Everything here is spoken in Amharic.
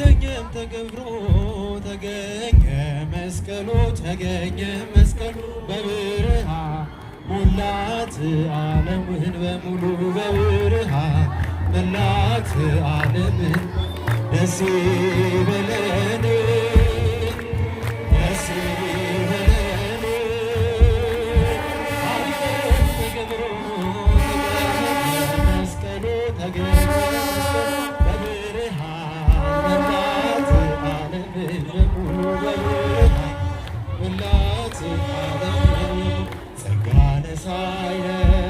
አልተኛም ተገብሮ ተገኘ መስቀሉ ተገኘ መስቀሉ በብርሃን ሞላት ዓለምን በሙሉ በብርሃን ሞላት ዓለምን ደስ ይበለን ደስ ይበለን አልተኛም ተገብሮ ተገኘ መስቀሉ ተገኘ Silence.